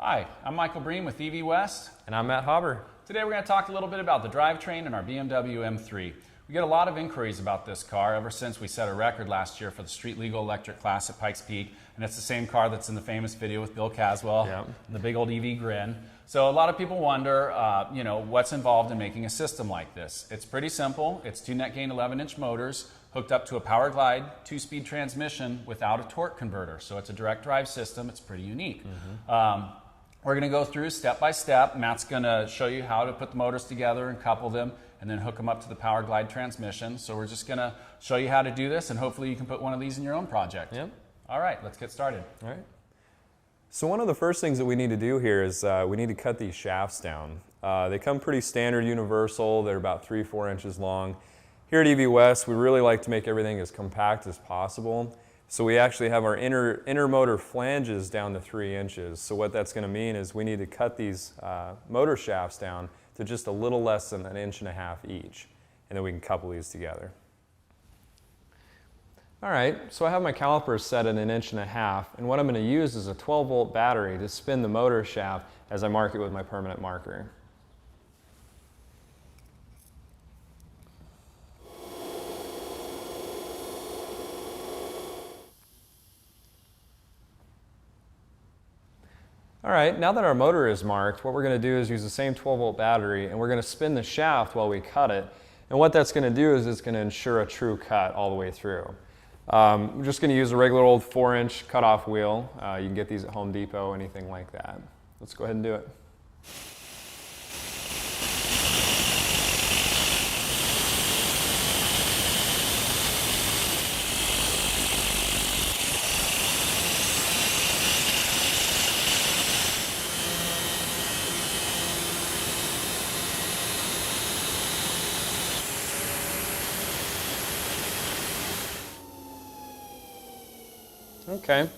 Hi, I'm Michael Breen with EV West. And I'm Matt Hauber. Today we're going to talk a little bit about the drivetrain in our BMW M3. We get a lot of inquiries about this car ever since we set a record last year for the street legal electric class at Pikes Peak. And it's the same car that's in the famous video with Bill Caswell, and the big old EV grin. So a lot of people wonder, what's involved in making a system like this. It's pretty simple. It's two net gain 11-inch motors hooked up to a Powerglide 2-speed transmission without a torque converter. So it's a direct drive system. It's pretty unique. We're going to go through step by step. Matt's going to show you how to put the motors together and couple them and then hook them up to the Powerglide transmission. So we're just going to show you how to do this, and hopefully you can put one of these in your own project. Yep. All right, let's get started. All right. So one of the first things that we need to do here is we need to cut these shafts down. They come pretty standard universal. They're about 3-4 inches long. Here at EV West, we really like to make everything as compact as possible. So we actually have our inner motor flanges down to 3 inches. So what that's going to mean is we need to cut these motor shafts down to just a little less than 1.5 inches each. And then we can couple these together. All right, so I have my calipers set at 1.5 inches, and what I'm going to use is a 12-volt battery to spin the motor shaft as I mark it with my permanent marker. All right, now that our motor is marked, what we're going to do is use the same 12-volt battery, and we're going to spin the shaft while we cut it. And what that's going to do is it's going to ensure a true cut all the way through. I'm just going to use a regular old 4-inch cutoff wheel. You can get these at Home Depot, anything like that. Let's go ahead and do it. Okay.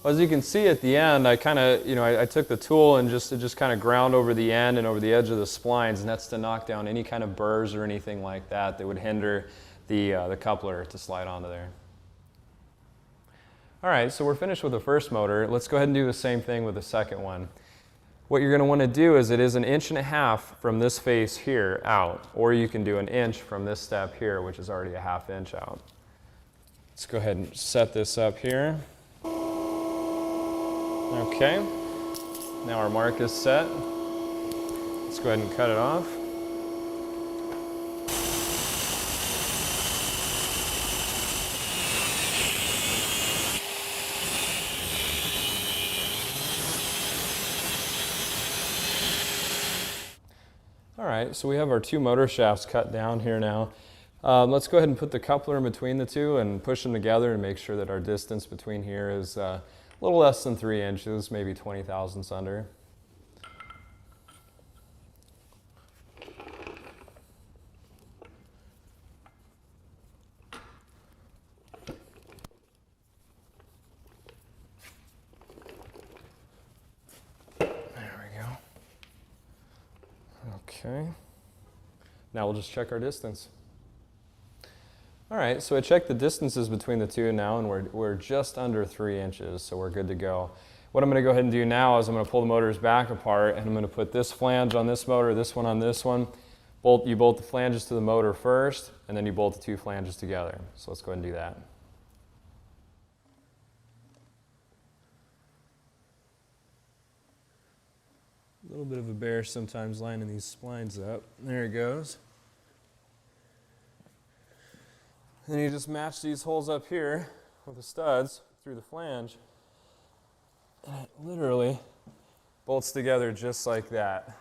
Well, as you can see at the end, I took the tool and just kind of ground over the end and over the edge of the splines, and that's to knock down any kind of burrs or anything like that that would hinder the coupler to slide onto there. All right, so we're finished with the first motor. Let's go ahead and do the same thing with the second one. What you're going to want to do is it is 1.5 inches from this face here out, or you can do 1 inch from this step here, which is already a 1/2 inch out. Let's go ahead and set this up here. Okay, now our mark is set. Let's go ahead and cut it off. All right, so we have our 2 motor shafts cut down here now. Let's go ahead and put the coupler in between the two and push them together and make sure that our distance between here is a little less than 3 inches, maybe 20 thousandths under. There we go. Okay. Now we'll just check our distance. All right, so I checked the distances between the two now, and we're just under 3 inches, so we're good to go. What I'm going to go ahead and do now is I'm going to pull the motors back apart, and I'm going to put this flange on this motor, this one on this one. You bolt the flanges to the motor first, and then you bolt the 2 flanges together. So let's go ahead and do that. A little bit of a bear sometimes lining these splines up. There it goes. Then you just match these holes up here with the studs through the flange, and it literally bolts together just like that.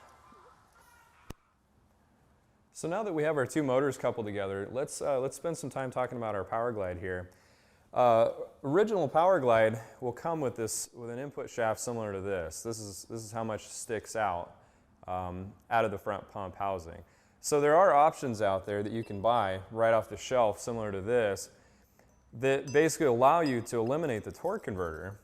So now that we have our 2 motors coupled together, let's spend some time talking about our Powerglide here. Original Powerglide will come with an input shaft similar to this. This is how much sticks out of the front pump housing. So there are options out there that you can buy right off the shelf similar to this that basically allow you to eliminate the torque converter.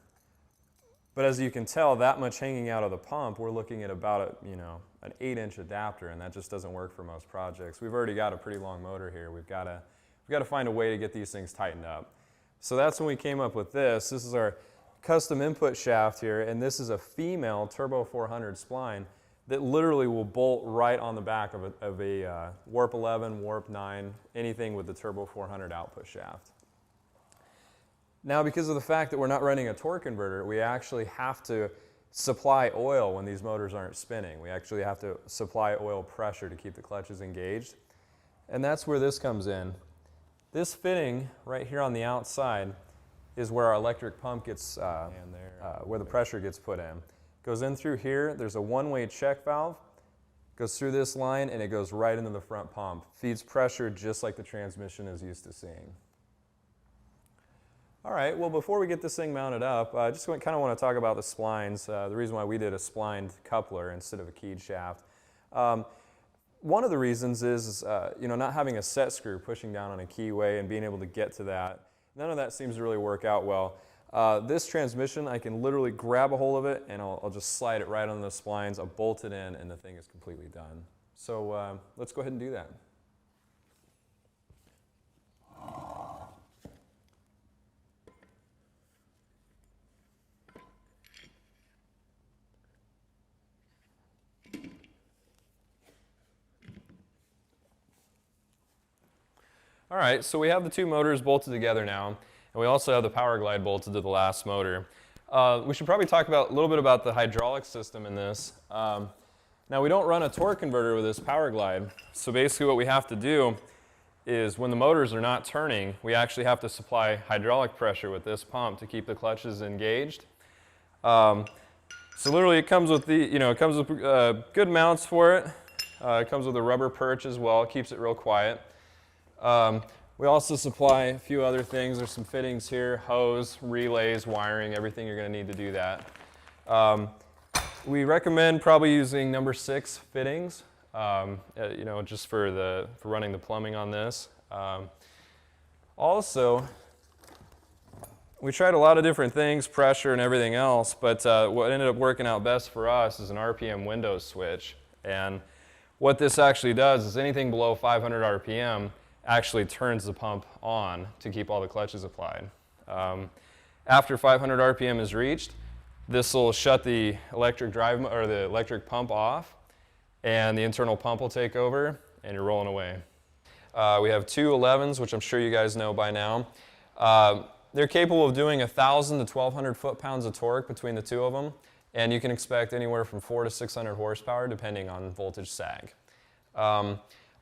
But as you can tell, that much hanging out of the pump, we're looking at about an 8-inch adapter, and that just doesn't work for most projects. We've already got a pretty long motor here. We've got to find a way to get these things tightened up. So that's when we came up with this. This is our custom input shaft here, and this is a female Turbo 400 spline that literally will bolt right on the back of a Warp 11, Warp 9, anything with the Turbo 400 output shaft. Now, because of the fact that we're not running a torque converter, we actually have to supply oil when these motors aren't spinning. We actually have to supply oil pressure to keep the clutches engaged. And that's where this comes in. This fitting right here on the outside is where our electric pump gets, where the pressure gets put in. Goes in through here, there's a one-way check valve, goes through this line, and it goes right into the front pump. Feeds pressure just like the transmission is used to seeing. All right, well, before we get this thing mounted up, I just kind of want to talk about the splines, the reason why we did a splined coupler instead of a keyed shaft. One of the reasons is not having a set screw pushing down on a keyway and being able to get to that. None of that seems to really work out well. This transmission, I can literally grab a hold of it and I'll just slide it right on the splines, I'll bolt it in, and the thing is completely done. So let's go ahead and do that. All right, so we have the two motors bolted together now, and we also have the Powerglide bolted to the last motor. We should probably talk a little bit about the hydraulic system in this. Now, we don't run a torque converter with this Powerglide, so basically what we have to do is when the motors are not turning, we actually have to supply hydraulic pressure with this pump to keep the clutches engaged. So literally it comes with good mounts for it. It comes with a rubber perch as well, it keeps it real quiet. We also supply a few other things. There's some fittings here, hose, relays, wiring, everything you're going to need to do that. We recommend probably using number 6 fittings, just for running the plumbing on this. Also, we tried a lot of different things, pressure and everything else, but what ended up working out best for us is an RPM window switch. And what this actually does is anything below 500 RPM actually turns the pump on to keep all the clutches applied. After 500 RPM is reached, this will shut the electric pump off, and the internal pump will take over, and you're rolling away. We have two 11s, which I'm sure you guys know by now. They're capable of doing 1,000 to 1,200 foot-pounds of torque between the two of them, and you can expect anywhere from 400 to 600 horsepower depending on voltage sag.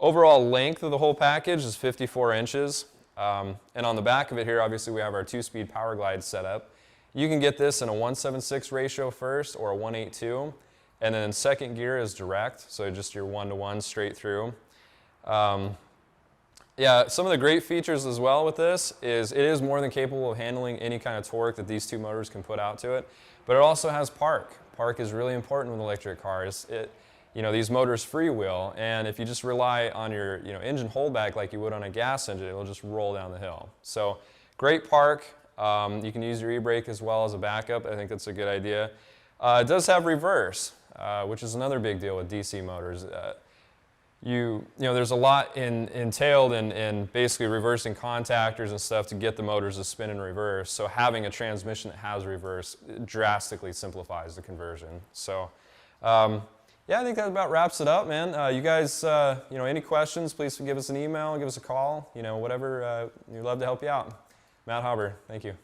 Overall length of the whole package is 54 inches. And on the back of it here, obviously we have our 2-speed Powerglide set up. You can get this in a 1:7:6 ratio first or a 1:8:2. And then second gear is direct, so just your 1-to-1 straight through. Yeah, some of the great features as well with this is it is more than capable of handling any kind of torque that these two motors can put out to it. But it also has park. Park is really important with electric cars. These motors freewheel, and if you just rely on your engine holdback like you would on a gas engine, it'll just roll down the hill. So great park. You can use your e-brake as well as a backup. I think that's a good idea. It does have reverse, which is another big deal with DC motors. There's a lot entailed in basically reversing contactors and stuff to get the motors to spin in reverse. So having a transmission that has reverse drastically simplifies the conversion. So. Yeah, I think that about wraps it up, man. You guys, any questions, please give us an email, give us a call, whatever. We'd love to help you out. Matt Hauber, thank you.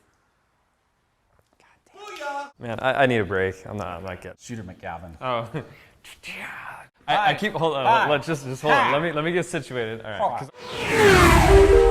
God damn. Man, I need a break. I'm not getting. Shooter McGavin. Oh. I keep, hold on, let's just hold on. Let me get situated. All right.